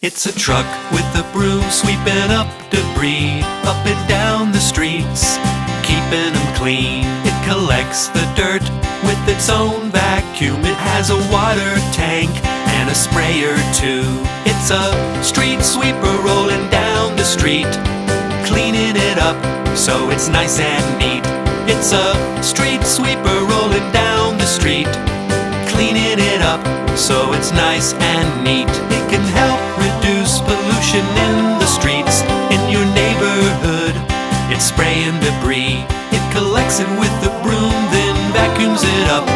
It's a truck with a broom sweeping up debris, up and down the streets, keeping them clean. It collects the dirt with its own vacuum. It has a water tank and a sprayer too. It's a street sweeper rolling down the street, cleaning it up so it's nice and neat. It's a street sweeper rolling down the street, cleaning it up so it's nice and neat. It can help reduce pollution in the streets in your neighborhood. It's spraying debris, it collects it with the broom, then vacuums it up.